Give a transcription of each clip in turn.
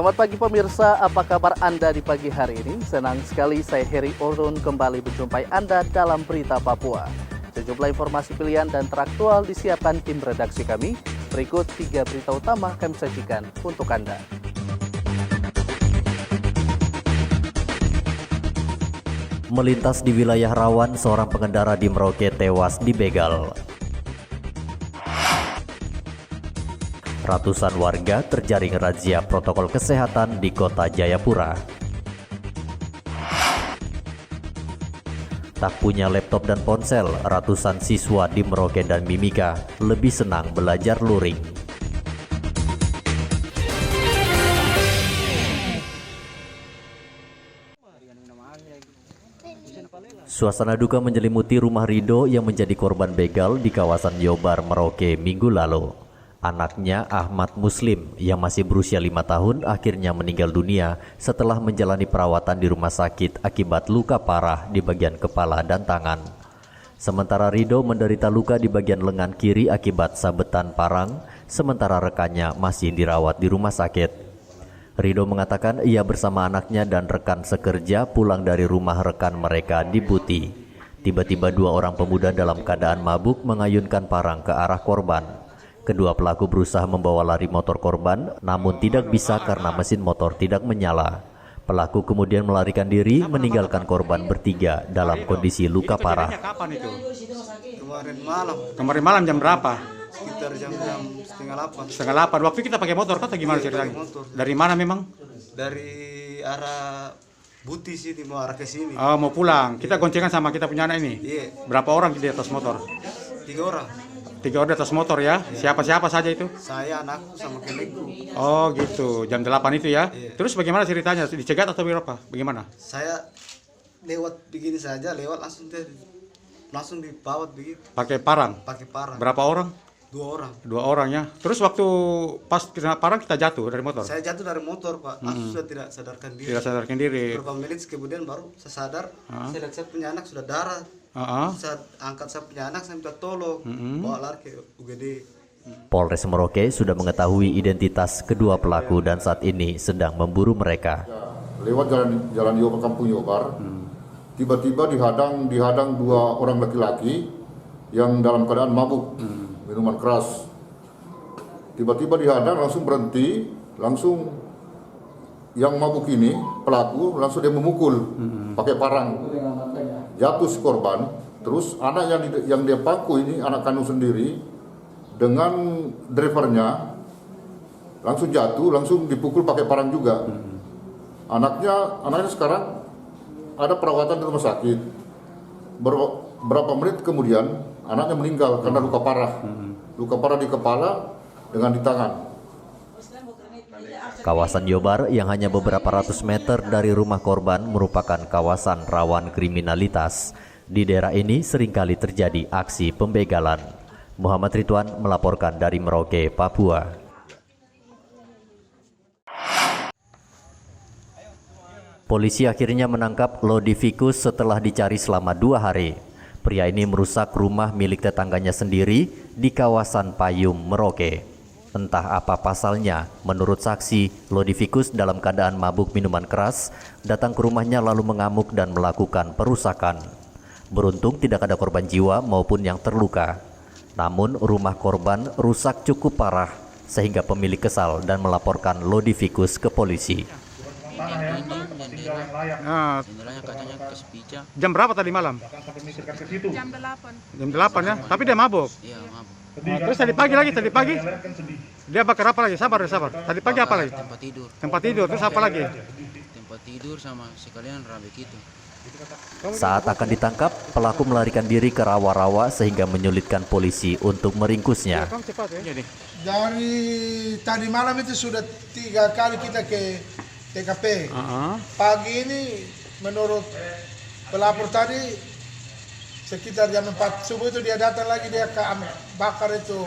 Selamat pagi pemirsa, apa kabar Anda di pagi hari ini? Senang sekali saya Heri Orun kembali menjumpai Anda dalam Berita Papua. Sejumlah informasi pilihan dan teraktual disiapkan tim redaksi kami. Berikut 3 berita utama kami sajikan untuk Anda. Melintas di wilayah rawan, seorang pengendara di Merauke tewas dibegal. Ratusan warga terjaring razia protokol kesehatan di kota Jayapura. Tak punya laptop dan ponsel, ratusan siswa di Merauke dan Mimika lebih senang belajar luring. Suasana duka menyelimuti rumah Rido yang menjadi korban begal di kawasan Yobar, Merauke minggu lalu. Anaknya Ahmad Muslim yang masih berusia 5 tahun akhirnya meninggal dunia setelah menjalani perawatan di rumah sakit akibat luka parah di bagian kepala dan tangan. Sementara Rido menderita luka di bagian lengan kiri akibat sabetan parang, sementara rekannya masih dirawat di rumah sakit. Rido mengatakan ia bersama anaknya dan rekan sekerja pulang dari rumah rekan mereka di Buti. Tiba-tiba 2 orang pemuda dalam keadaan mabuk mengayunkan parang ke arah korban. Kedua pelaku berusaha membawa lari motor korban, namun tidak bisa karena mesin motor tidak menyala. Pelaku kemudian melarikan diri, meninggalkan korban bertiga dalam kondisi luka parah. Kapan itu? Kemarin malam jam berapa? Sekitar jam setengah 8. Setengah 8. Waktu kita pakai motor atau gimana ceritanya? Motor. Dari mana memang? Dari arah Buti sini mau arah ke sini. Oh, mau pulang. Kita goncengan sama kita punya anak ini. Iya. Berapa orang di atas motor? 3 orang. 3 orang di atas motor ya? Siapa-siapa saja itu? Saya, anakku sama keluarga. Oh gitu, jam 8 itu ya? Iya. Terus bagaimana ceritanya? Dicegat atau berapa? Bagaimana? Saya lewat begini saja, lewat langsung dibawa begitu. Pakai parang? Pakai parang. Berapa orang? 2 orang. 2 orang ya? Terus waktu pas kena parang kita jatuh dari motor? Saya jatuh dari motor, Pak. Langsung sudah tidak sadarkan diri. Tidak sadarkan diri. Beberapa menit kemudian baru saya sadar. Saya lihat saya punya anak sudah darah. Saya angkat saya punya anak, saya minta tolong. Bawa lari ke UGD. Polres Merauke sudah mengetahui identitas kedua pelaku dan saat ini sedang memburu mereka. Lewat jalan Yobar, kampung Yobar, tiba-tiba dihadang 2 orang laki-laki yang dalam keadaan mabuk, minuman keras. Tiba-tiba dihadang, langsung berhenti, langsung yang mabuk ini, pelaku, langsung dia memukul pakai parang. Jatuh si korban, terus anak yang dia pangku ini, anak kandung sendiri, dengan drivernya, langsung jatuh, langsung dipukul pakai parang juga. Anaknya sekarang ada perawatan di rumah sakit. Berapa menit kemudian anaknya meninggal karena luka parah. Luka parah di kepala dengan di tangan. Kawasan Yobar yang hanya beberapa ratus meter dari rumah korban merupakan kawasan rawan kriminalitas. Di daerah ini seringkali terjadi aksi pembegalan. Muhammad Ridwan melaporkan dari Merauke, Papua. Polisi akhirnya menangkap Lodivikus setelah dicari selama 2 hari. Pria ini merusak rumah milik tetangganya sendiri di kawasan Payung, Merauke. Entah apa pasalnya, menurut saksi, Lodivikus dalam keadaan mabuk minuman keras datang ke rumahnya lalu mengamuk dan melakukan perusakan. Beruntung tidak ada korban jiwa maupun yang terluka. Namun rumah korban rusak cukup parah sehingga pemilik kesal dan melaporkan Lodivikus ke polisi. Jam berapa tadi malam? Jam 8. Jam 8 ya? Tapi dia mabuk? Iya, mabuk. Terus tadi pagi dia bakar apa lagi? Sabar. Tadi pagi apa lagi? Tempat tidur, terus apa lagi? Tempat tidur sama sekalian rabek itu. Saat akan ditangkap, pelaku melarikan diri ke rawa-rawa sehingga menyulitkan polisi untuk meringkusnya. Dari tadi malam itu sudah 3 kali kita ke TKP. Pagi ini menurut pelapor tadi sekitar jam 4 subuh itu dia datang lagi, dia ke bakar itu.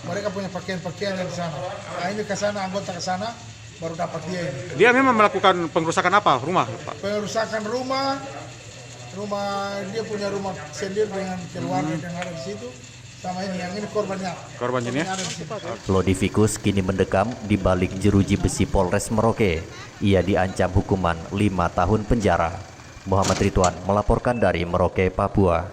Mereka punya pakaian-pakaian yang di sana. Nah ini ke sana, anggota ke sana baru dapat dia ini. Dia memang melakukan pengrusakan apa? Rumah, Pak? Pengerusakan rumah dia punya rumah sendiri dengan keluarga yang ada di situ. sama ini, yang ini korbannya. Korban ini ya? Ada di sini. Lodivikus kini mendekam di balik jeruji besi Polres Merauke. Ia diancam hukuman 5 tahun penjara. Muhammad Ridwan melaporkan dari Merauke, Papua.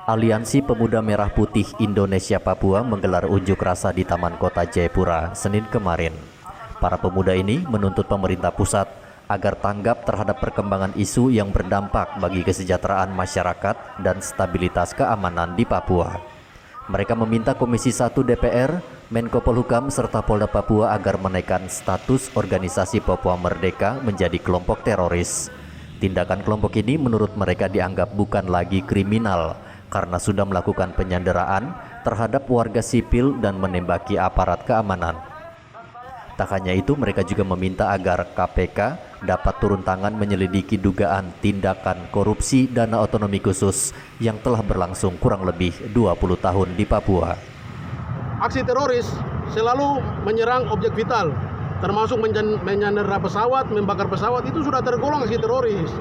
Aliansi Pemuda Merah Putih Indonesia Papua menggelar unjuk rasa di Taman Kota Jayapura Senin kemarin. Para pemuda ini menuntut pemerintah pusat agar tanggap terhadap perkembangan isu yang berdampak bagi kesejahteraan masyarakat dan stabilitas keamanan di Papua. Mereka meminta Komisi 1 DPR, Menko Polhukam, serta Polda Papua agar menaikkan status organisasi Papua Merdeka menjadi kelompok teroris. Tindakan kelompok ini menurut mereka dianggap bukan lagi kriminal karena sudah melakukan penyanderaan terhadap warga sipil dan menembaki aparat keamanan. Tak hanya itu, mereka juga meminta agar KPK dapat turun tangan menyelidiki dugaan tindakan korupsi dana otonomi khusus yang telah berlangsung kurang lebih 20 tahun di Papua. Aksi teroris selalu menyerang objek vital, termasuk menyandera pesawat, membakar pesawat, itu sudah tergolong aksi teroris.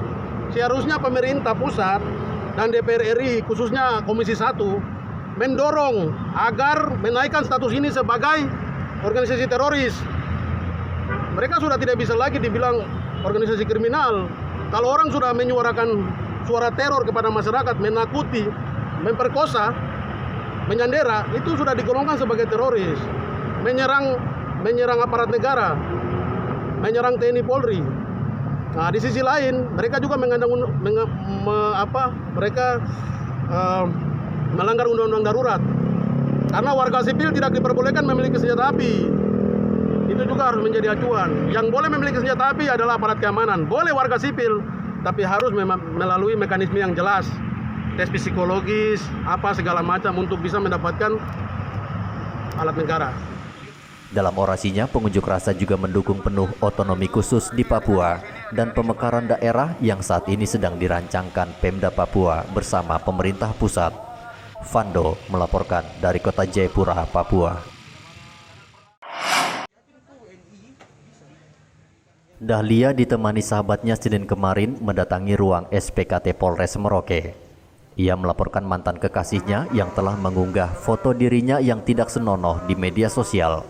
Seharusnya pemerintah pusat dan DPR RI, khususnya Komisi 1, mendorong agar menaikkan status ini sebagai organisasi teroris. Mereka sudah tidak bisa lagi dibilang organisasi kriminal. Kalau orang sudah menyuarakan suara teror kepada masyarakat, menakuti, memperkosa, menyandera, itu sudah digolongkan sebagai teroris. Menyerang aparat negara, menyerang TNI Polri. Nah, di sisi lain, mereka juga melanggar undang-undang darurat. Karena warga sipil tidak diperbolehkan memiliki senjata api. Itu juga harus menjadi acuan. Yang boleh memiliki senjata api adalah aparat keamanan. Boleh warga sipil, tapi harus melalui mekanisme yang jelas. Tes psikologis, apa segala macam untuk bisa mendapatkan alat negara. Dalam orasinya, pengunjuk rasa juga mendukung penuh otonomi khusus di Papua dan pemekaran daerah yang saat ini sedang dirancangkan Pemda Papua bersama pemerintah pusat. Fando melaporkan dari Kota Jayapura, Papua. Dahlia ditemani sahabatnya Senin kemarin mendatangi ruang SPKT Polres Merauke. Ia melaporkan mantan kekasihnya yang telah mengunggah foto dirinya yang tidak senonoh di media sosial.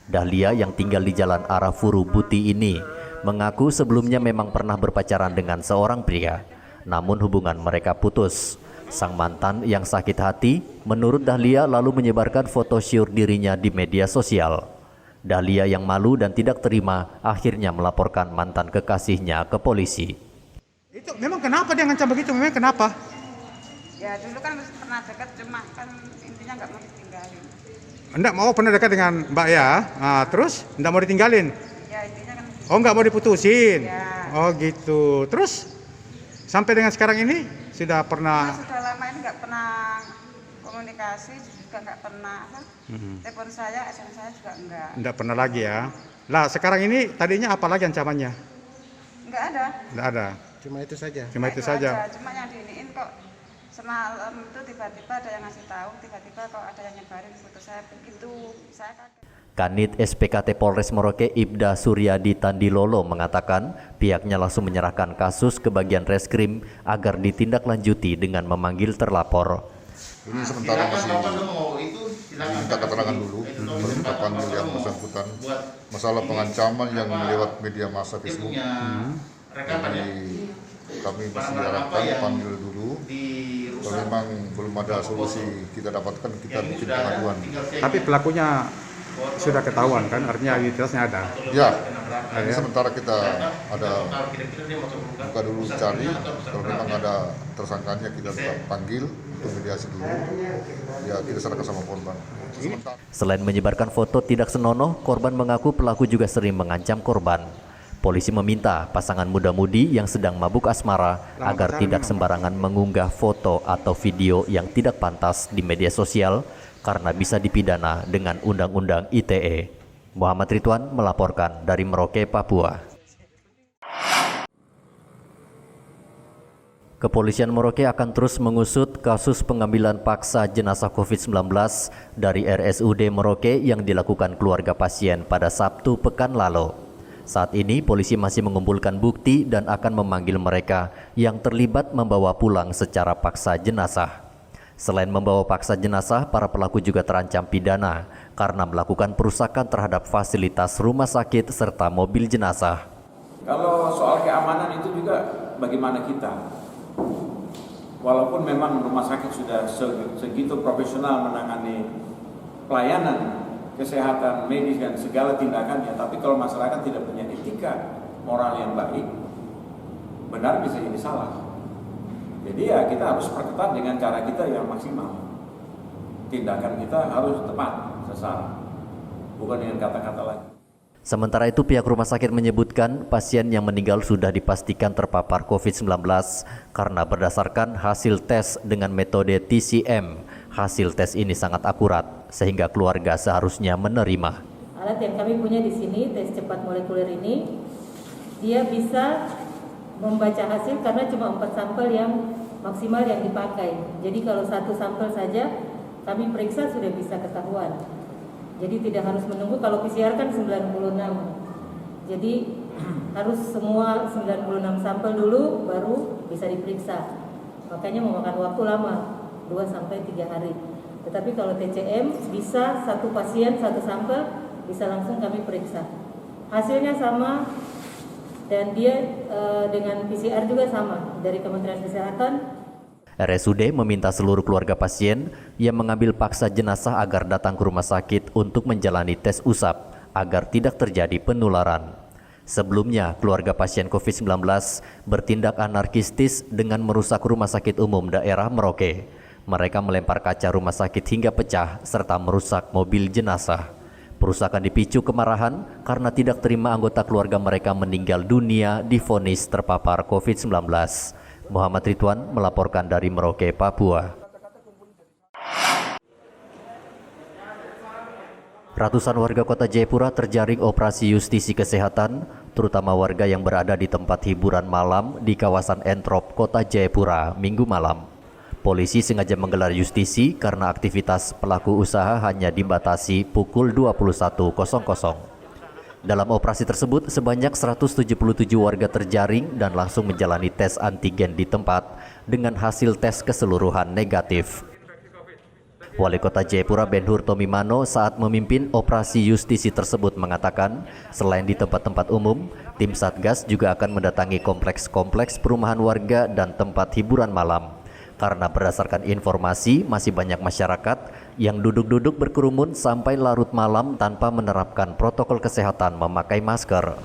Dahlia yang tinggal di Jalan Arafuru Buti ini mengaku sebelumnya memang pernah berpacaran dengan seorang pria, namun hubungan mereka putus. Sang mantan yang sakit hati menurut Dahlia lalu menyebarkan foto syur dirinya di media sosial. Dahlia yang malu dan tidak terima akhirnya melaporkan mantan kekasihnya ke polisi. Itu memang kenapa dia ngancam begitu? Memang kenapa? Ya dulu kan pernah dekat, cuma kan intinya nggak mau ditinggalin. Enggak mau pernah dekat dengan Mbak ya? Nah, terus enggak mau ditinggalin? Ya intinya kan. Oh, enggak mau diputusin? Ya. Oh gitu. Terus sampai dengan sekarang ini sudah pernah? Sudah lama ini nggak pernah komunikasi, juga nggak pernah telepon saya, SMS saya juga enggak. Enggak pernah lagi ya? Lah sekarang ini tadinya apa lagi ancamannya? Enggak ada. Enggak ada. Cuma itu saja. Cuma itu saja. Cuma yang diiniin kok semalam itu tiba-tiba ada yang ngasih tahu, tiba-tiba kok ada yang nyebarin foto saya begitu. Saya kaget. Kanit SPKT Polres Merauke Ibda Suryadi Tandilolo mengatakan pihaknya langsung menyerahkan kasus ke bagian reskrim agar ditindaklanjuti dengan memanggil terlapor. Ini sementara masih minta keterangan dulu, baru kita panggil yang bersangkutan. Masalah pengancaman yang lewat media massa Facebook. Jadi kami masih diharapkan panggil dulu. Kalau memang belum ada solusi kita dapatkan, kita bikin pengaduan. Tapi pelakunya sudah ketahuan kan? Artinya identitasnya ada? Ya, ini sementara kita ada buka dulu cari. Kalau memang ada tersangkanya kita panggil untuk mediasi dulu. Ya kita serahkan sama korban. Selain menyebarkan foto tidak senonoh, korban mengaku pelaku juga sering mengancam korban. Polisi meminta pasangan muda-mudi yang sedang mabuk asmara agar tidak sembarangan mengunggah foto atau video yang tidak pantas di media sosial karena bisa dipidana dengan Undang-Undang ITE. Muhammad Ridwan melaporkan dari Merauke, Papua. Kepolisian Merauke akan terus mengusut kasus pengambilan paksa jenazah COVID-19 dari RSUD Merauke yang dilakukan keluarga pasien pada Sabtu pekan lalu. Saat ini polisi masih mengumpulkan bukti dan akan memanggil mereka yang terlibat membawa pulang secara paksa jenazah. Selain membawa paksa jenazah, para pelaku juga terancam pidana karena melakukan perusakan terhadap fasilitas rumah sakit serta mobil jenazah. Kalau soal keamanan itu juga bagaimana kita? Walaupun memang rumah sakit sudah segitu profesional menangani pelayanan kesehatan medis dan segala tindakannya, tapi kalau masyarakat tidak punya etika moral yang baik, benar bisa jadi salah. Jadi ya kita harus perketat dengan cara kita yang maksimal. Tindakan kita harus tepat sasaran, bukan dengan kata-kata lagi. Sementara itu pihak rumah sakit menyebutkan pasien yang meninggal sudah dipastikan terpapar COVID-19 karena berdasarkan hasil tes dengan metode TCM. Hasil tes ini sangat akurat sehingga keluarga seharusnya menerima. Alat yang kami punya di sini, tes cepat molekuler ini, dia bisa membaca hasil karena cuma 4 sampel yang maksimal yang dipakai. Jadi kalau 1 sampel saja kami periksa sudah bisa ketahuan. Jadi tidak harus menunggu, kalau PCR kan 96. Jadi harus semua 96 sampel dulu baru bisa diperiksa. Makanya memakan waktu lama, 2-3 hari. Tetapi kalau TCM bisa 1 pasien 1 sampel bisa langsung kami periksa. Hasilnya sama dan dia dengan PCR juga sama dari Kementerian Kesehatan. RSUD meminta seluruh keluarga pasien yang mengambil paksa jenazah agar datang ke rumah sakit untuk menjalani tes usap agar tidak terjadi penularan. Sebelumnya, keluarga pasien COVID-19 bertindak anarkistis dengan merusak rumah sakit umum daerah Merauke. Mereka melempar kaca rumah sakit hingga pecah serta merusak mobil jenazah. Perusakan dipicu kemarahan karena tidak terima anggota keluarga mereka meninggal dunia divonis terpapar COVID-19. Muhammad Ridwan melaporkan dari Merauke, Papua. Ratusan warga kota Jayapura terjaring operasi justisi kesehatan, terutama warga yang berada di tempat hiburan malam di kawasan Entrop, kota Jayapura, Minggu malam. Polisi sengaja menggelar justisi karena aktivitas pelaku usaha hanya dibatasi pukul 21.00. Dalam operasi tersebut, sebanyak 177 warga terjaring dan langsung menjalani tes antigen di tempat dengan hasil tes keseluruhan negatif. Wali Kota Jayapura Ben-Hur Tomimano saat memimpin operasi justisi tersebut mengatakan, selain di tempat-tempat umum, tim Satgas juga akan mendatangi kompleks-kompleks perumahan warga dan tempat hiburan malam. Karena berdasarkan informasi, masih banyak masyarakat yang duduk-duduk berkerumun sampai larut malam tanpa menerapkan protokol kesehatan memakai masker.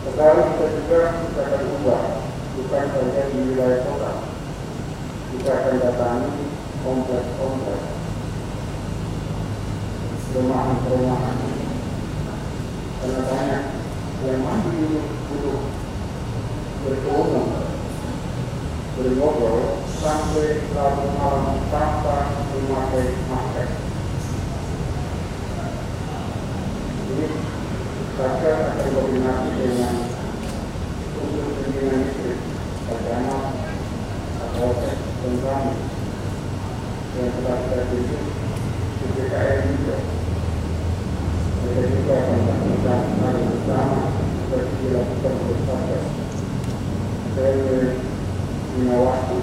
Sekarang kita juga akan ubah, bukan saja di wilayah kota. Kita akan datangi kompleks-kompleks, perumahan-perumahan. Karena banyak yang masih duduk berkerumun, berngobrol, sampai larut malam tanpa memakai masker. Jadi, Satgas akan koordinasi dengan unsur pimpinan listrik, Tagana, Kapolsek, dan kami yang telah kita tuju di PKM juga. Mereka juga akan melakukan hal bersama seperti dilakukan oleh Satgas. Saya mengawasi.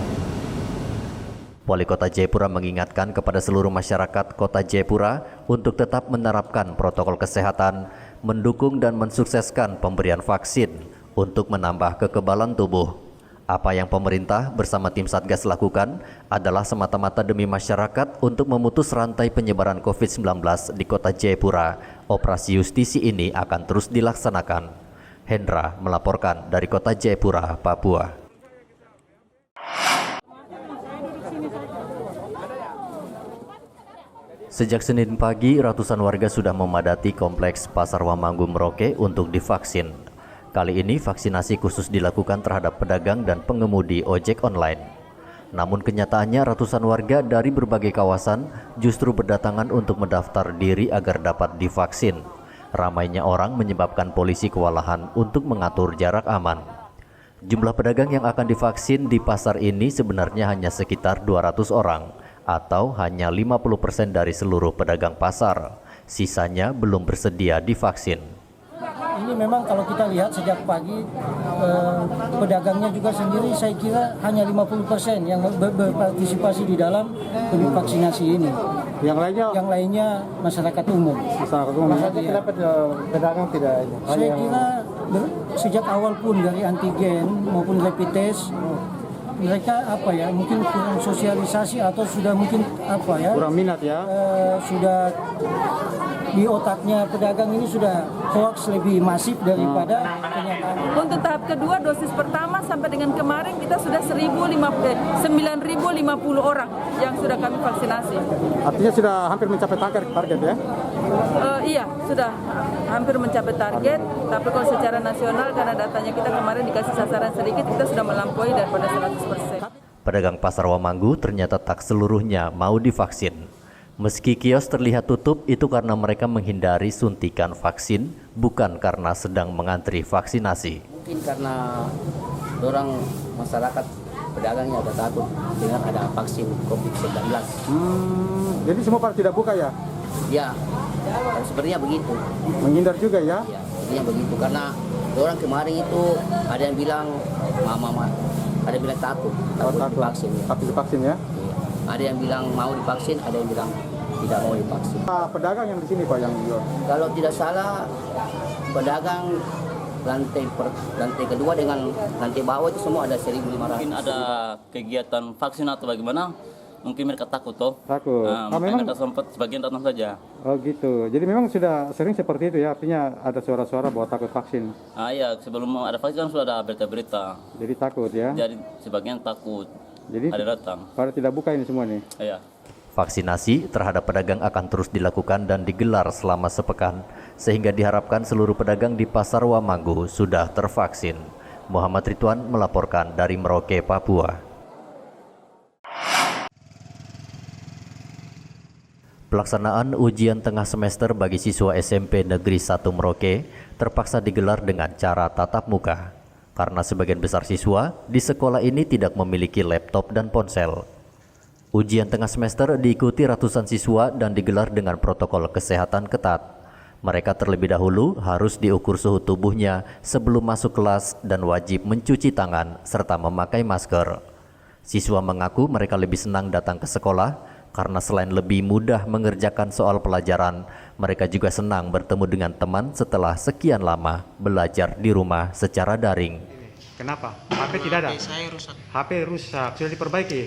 Wali Kota Jayapura mengingatkan kepada seluruh masyarakat Kota Jayapura untuk tetap menerapkan protokol kesehatan, mendukung dan mensukseskan pemberian vaksin untuk menambah kekebalan tubuh. Apa yang pemerintah bersama tim Satgas lakukan adalah semata-mata demi masyarakat untuk memutus rantai penyebaran COVID-19 di Kota Jayapura. Operasi justisi ini akan terus dilaksanakan. Hendra melaporkan dari Kota Jayapura, Papua. Sejak Senin pagi, ratusan warga sudah memadati kompleks Pasar Wamanggu Merauke untuk divaksin. Kali ini vaksinasi khusus dilakukan terhadap pedagang dan pengemudi ojek online. Namun kenyataannya ratusan warga dari berbagai kawasan justru berdatangan untuk mendaftar diri agar dapat divaksin. Ramainya orang menyebabkan polisi kewalahan untuk mengatur jarak aman. Jumlah pedagang yang akan divaksin di pasar ini sebenarnya hanya sekitar 200 orang. Atau hanya 50% dari seluruh pedagang pasar. Sisanya belum bersedia divaksin. Ini memang kalau kita lihat sejak pagi pedagangnya juga sendiri saya kira hanya 50% yang berpartisipasi di dalam vaksinasi ini. Yang lainnya masyarakat umum. Kenapa pedagang tidak? Saya kira sejak awal pun dari antigen maupun rapid test mereka mungkin kurang sosialisasi atau sudah mungkin kurang minat ya. Sudah di otaknya pedagang ini sudah hoax lebih masif daripada kenyataan. Untuk tahap kedua dosis pertama sampai dengan kemarin kita sudah 9.050 orang yang sudah kami vaksinasi. Artinya sudah hampir mencapai target ya? Iya, sudah hampir mencapai target. Tapi kalau secara nasional karena datanya kita kemarin dikasih sasaran sedikit, kita sudah melampaui daripada 100%. Pedagang Pasar Wamanggu ternyata tak seluruhnya mau divaksin. Meski kios terlihat tutup, itu karena mereka menghindari suntikan vaksin, bukan karena sedang mengantri vaksinasi. Mungkin karena orang masyarakat pedagangnya udah takut dengan ada vaksin COVID-19. Jadi semua pada tidak buka ya? Ya, sepertinya begitu. Menghindar juga ya? Ya, sepertinya begitu. Karena orang kemarin itu ada yang bilang, ada yang bilang takut divaksin. Takut divaksin ya? Ada yang bilang mau divaksin, ada yang bilang tidak mau divaksin. Pedagang yang di sini Pak yang jual? Kalau tidak salah, pedagang lantai kedua dengan lantai bawah itu semua ada 1.500. Mungkin ada kegiatan vaksin atau bagaimana? Mungkin mereka takut toh. Takut. Memang mereka sempat sebagian datang saja. Oh gitu. Jadi memang sudah sering seperti itu ya, artinya ada suara-suara bahwa takut vaksin. Iya, sebelum ada vaksin kan sudah ada berita-berita. Jadi takut ya? Jadi sebagian takut. Jadi ada datang. Pada tidak buka ini semua nih? Iya. Vaksinasi terhadap pedagang akan terus dilakukan dan digelar selama sepekan, sehingga diharapkan seluruh pedagang di Pasar Wamanggu sudah tervaksin. Muhammad Ridwan melaporkan dari Merauke, Papua. Pelaksanaan ujian tengah semester bagi siswa SMP Negeri 1 Merauke terpaksa digelar dengan cara tatap muka. Karena sebagian besar siswa di sekolah ini tidak memiliki laptop dan ponsel. Ujian tengah semester diikuti ratusan siswa dan digelar dengan protokol kesehatan ketat. Mereka terlebih dahulu harus diukur suhu tubuhnya sebelum masuk kelas dan wajib mencuci tangan serta memakai masker. Siswa mengaku mereka lebih senang datang ke sekolah karena selain lebih mudah mengerjakan soal pelajaran, mereka juga senang bertemu dengan teman setelah sekian lama belajar di rumah secara daring. Kenapa? HP tidak ada? HP saya rusak. HP rusak, sudah diperbaiki?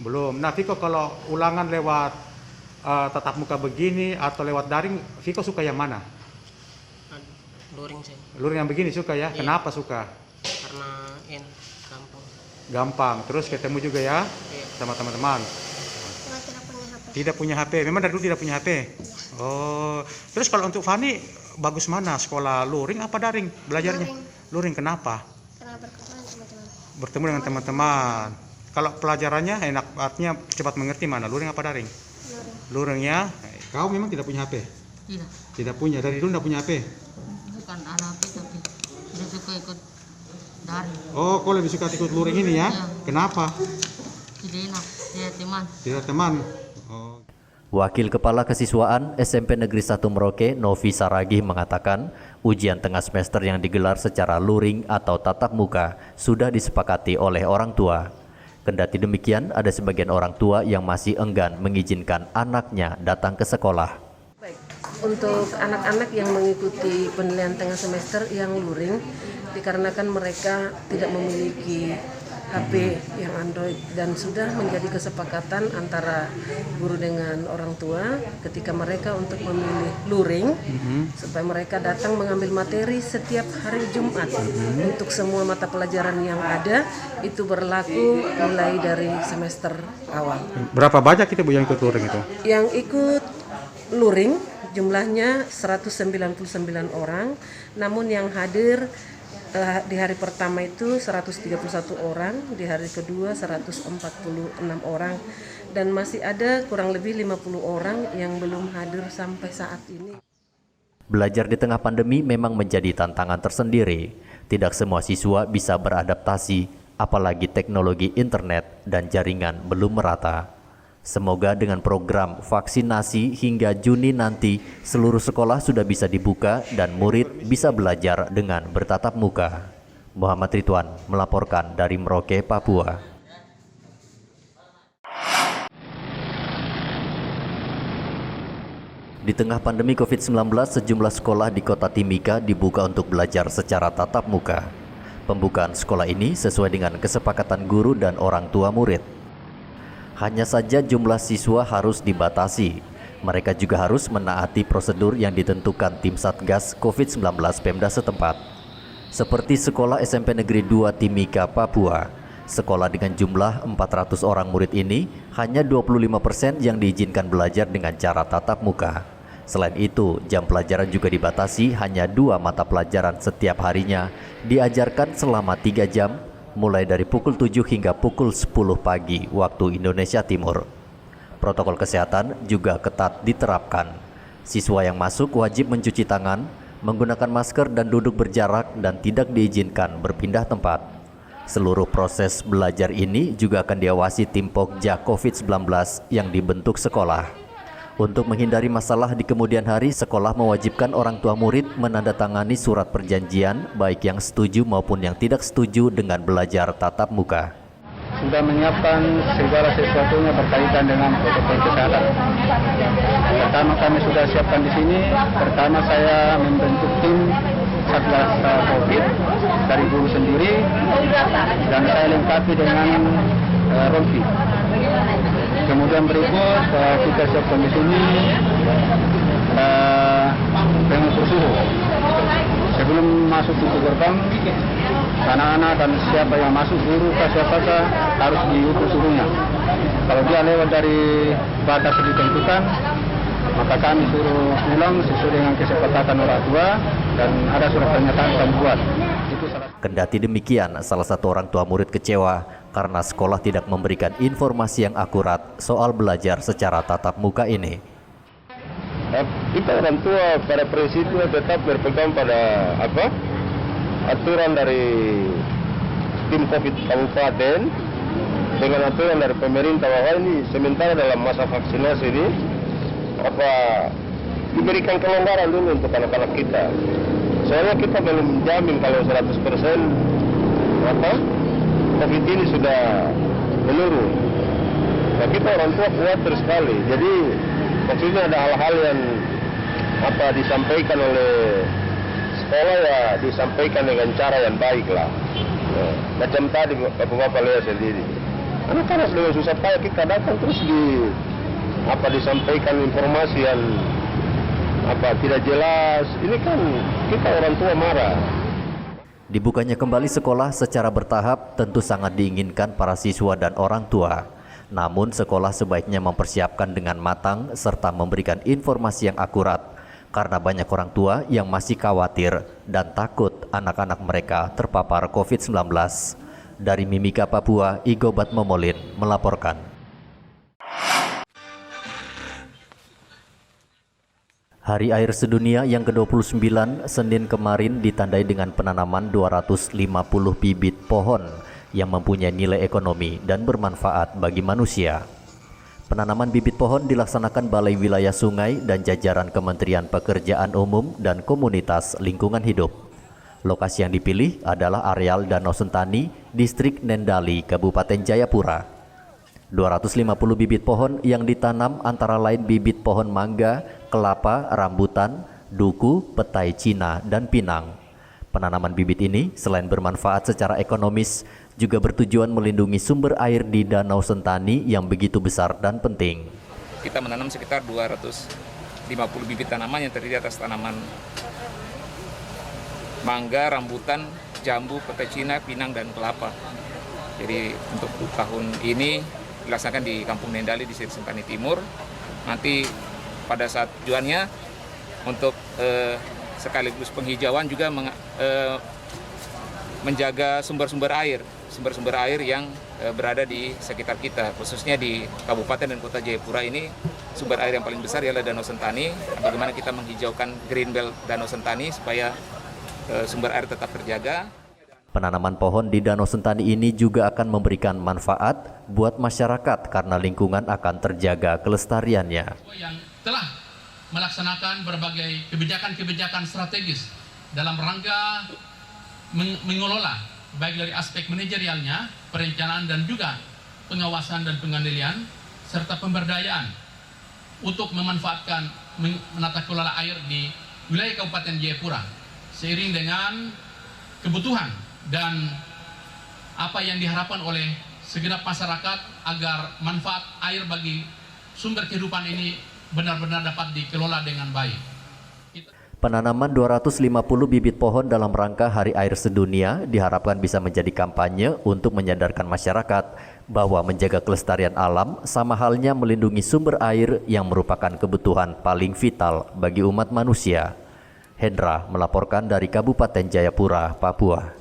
Belum. Nah, Viko kalau ulangan lewat tatap muka begini atau lewat daring, Viko suka yang mana? Luring sih. Luring yang begini suka ya? Iya. Kenapa suka? Karena gampang. Gampang, terus ketemu juga ya? Iya. Sama teman-teman? Tidak punya HP, memang dari dulu tidak punya HP? Oh, terus kalau untuk Fani, bagus mana? Sekolah luring apa daring belajarnya? Luring, kenapa? Karena bertemu dengan teman-teman. Kalau pelajarannya enak, artinya cepat mengerti mana? Luring apa daring? Luring ya. Kau memang tidak punya HP? Tidak. Tidak punya, dari dulu tidak punya HP? Bukan ada HP tapi sudah suka ikut daring. Oh, kau lebih suka ikut luring ini ya? Kenapa? Tidak enak, tidak teman. Tidak teman. Wakil Kepala Kesiswaan SMP Negeri 1 Merauke, Novi Saragih mengatakan, ujian tengah semester yang digelar secara luring atau tatap muka sudah disepakati oleh orang tua. Kendati demikian, ada sebagian orang tua yang masih enggan mengizinkan anaknya datang ke sekolah. Baik, untuk anak-anak yang mengikuti penilaian tengah semester yang luring, dikarenakan mereka tidak memiliki HP yang Android dan sudah menjadi kesepakatan antara guru dengan orang tua ketika mereka untuk memilih luring supaya mereka datang mengambil materi setiap hari Jumat untuk semua mata pelajaran yang ada itu berlaku mulai dari semester awal. Berapa banyak itu Bu yang ikut luring itu? Yang ikut luring jumlahnya 199 orang, namun yang hadir di hari pertama itu 131 orang, di hari kedua 146 orang, dan masih ada kurang lebih 50 orang yang belum hadir sampai saat ini. Belajar di tengah pandemi memang menjadi tantangan tersendiri. Tidak semua siswa bisa beradaptasi, apalagi teknologi internet dan jaringan belum merata. Semoga dengan program vaksinasi hingga Juni nanti seluruh sekolah sudah bisa dibuka dan murid bisa belajar dengan bertatap muka. Muhammad Ridwan melaporkan dari Merauke, Papua. Di tengah pandemi COVID-19, sejumlah sekolah di Kota Timika dibuka untuk belajar secara tatap muka. Pembukaan sekolah ini sesuai dengan kesepakatan guru dan orang tua murid. Hanya saja jumlah siswa harus dibatasi. Mereka juga harus menaati prosedur yang ditentukan tim Satgas COVID-19 Pemda setempat. Seperti Sekolah SMP Negeri 2 Timika, Papua. Sekolah dengan jumlah 400 orang murid ini hanya 25% yang diizinkan belajar dengan cara tatap muka. Selain itu, jam pelajaran juga dibatasi hanya 2 mata pelajaran setiap harinya, diajarkan selama 3 jam, mulai dari pukul 7 hingga pukul 10 pagi waktu Indonesia Timur. Protokol kesehatan juga ketat diterapkan. Siswa yang masuk wajib mencuci tangan, menggunakan masker dan duduk berjarak dan tidak diizinkan berpindah tempat. Seluruh proses belajar ini juga akan diawasi tim Pokja COVID-19 yang dibentuk sekolah. Untuk menghindari masalah di kemudian hari, sekolah mewajibkan orang tua murid menandatangani surat perjanjian baik yang setuju maupun yang tidak setuju dengan belajar tatap muka. Sudah menyiapkan segala sesuatunya berkaitan dengan protokol kesehatan. Pertama kami sudah siapkan di sini. Pertama saya membentuk tim Satgas COVID dari guru sendiri dan saya lengkapi dengan rompi. Kemudian berikut kita siapkan di sini pengukur suhu. Sebelum masuk pintu gerbang, anak-anak dan siapa yang masuk, guru siapakah harus diukur suhunya. Kalau dia lewat dari batas yang ditentukan, maka kami suruh pulang sesuai dengan kesepakatan orang tua dan ada surat pernyataan kami buat. Kendati demikian, salah satu orang tua murid kecewa karena sekolah tidak memberikan informasi yang akurat soal belajar secara tatap muka ini. Kita orang tua pada prinsipnya tetap berpegang pada aturan dari tim COVID Kabupaten dengan aturan dari pemerintah bahwa ini sementara dalam masa vaksinasi ini diberikan kelonggaran dulu untuk anak-anak kita. Soalnya kita belum menjamin kalau 100% COVID ini sudah menurun. Nah, kita orang tua khawatir sekali. Jadi maksudnya ada hal-hal yang disampaikan oleh sekolah ya disampaikan dengan cara yang baik lah. Nah, macam tadi Bapak lihat sendiri. Anak-anak dengan susah payah kita datang terus disampaikan informasi yang tidak jelas. Ini kan kita orang tua marah. Dibukanya kembali sekolah secara bertahap tentu sangat diinginkan para siswa dan orang tua. Namun sekolah sebaiknya mempersiapkan dengan matang serta memberikan informasi yang akurat karena banyak orang tua yang masih khawatir dan takut anak-anak mereka terpapar COVID-19. Dari Mimika, Papua, Igobat Momolin melaporkan. Hari Air Sedunia yang ke-29 Senin kemarin ditandai dengan penanaman 250 bibit pohon yang mempunyai nilai ekonomi dan bermanfaat bagi manusia. Penanaman bibit pohon dilaksanakan Balai Wilayah Sungai dan jajaran Kementerian Pekerjaan Umum dan Komunitas Lingkungan Hidup. Lokasi yang dipilih adalah areal Danau Sentani, Distrik Nendali, Kabupaten Jayapura. 250 bibit pohon yang ditanam antara lain bibit pohon mangga, kelapa, rambutan, duku, petai Cina, dan pinang. Penanaman bibit ini selain bermanfaat secara ekonomis, juga bertujuan melindungi sumber air di Danau Sentani yang begitu besar dan penting. Kita menanam sekitar 250 bibit tanaman yang terdiri atas tanaman mangga, rambutan, jambu, petai Cina, pinang, dan kelapa. Jadi untuk tahun ini dilaksanakan di Kampung Nendali di Sentani Timur. Nanti pada saat tujuannya untuk sekaligus penghijauan juga menjaga sumber-sumber air yang berada di sekitar kita, khususnya di Kabupaten dan Kota Jayapura ini. Sumber air yang paling besar ialah Danau Sentani. Bagaimana kita menghijaukan Green Belt Danau Sentani supaya sumber air tetap terjaga. Penanaman pohon di Danau Sentani ini juga akan memberikan manfaat buat masyarakat karena lingkungan akan terjaga kelestariannya. Yang telah melaksanakan berbagai kebijakan-kebijakan strategis dalam rangka mengelola baik dari aspek manajerialnya, perencanaan dan juga pengawasan dan pengendalian serta pemberdayaan untuk memanfaatkan menata kelola air di wilayah Kabupaten Jayapura seiring dengan kebutuhan dan apa yang diharapkan oleh segenap masyarakat agar manfaat air bagi sumber kehidupan ini benar-benar dapat dikelola dengan baik. Penanaman 250 bibit pohon dalam rangka Hari Air Sedunia diharapkan bisa menjadi kampanye untuk menyadarkan masyarakat bahwa menjaga kelestarian alam sama halnya melindungi sumber air yang merupakan kebutuhan paling vital bagi umat manusia. Hendra melaporkan dari Kabupaten Jayapura, Papua.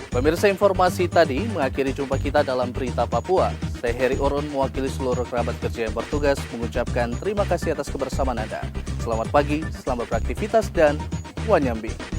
Pemirsa, informasi tadi mengakhiri jumpa kita dalam Berita Papua. Saya Heri Orun mewakili seluruh kerabat kerja yang bertugas mengucapkan terima kasih atas kebersamaan Anda. Selamat pagi, selamat beraktivitas, dan wanyambi.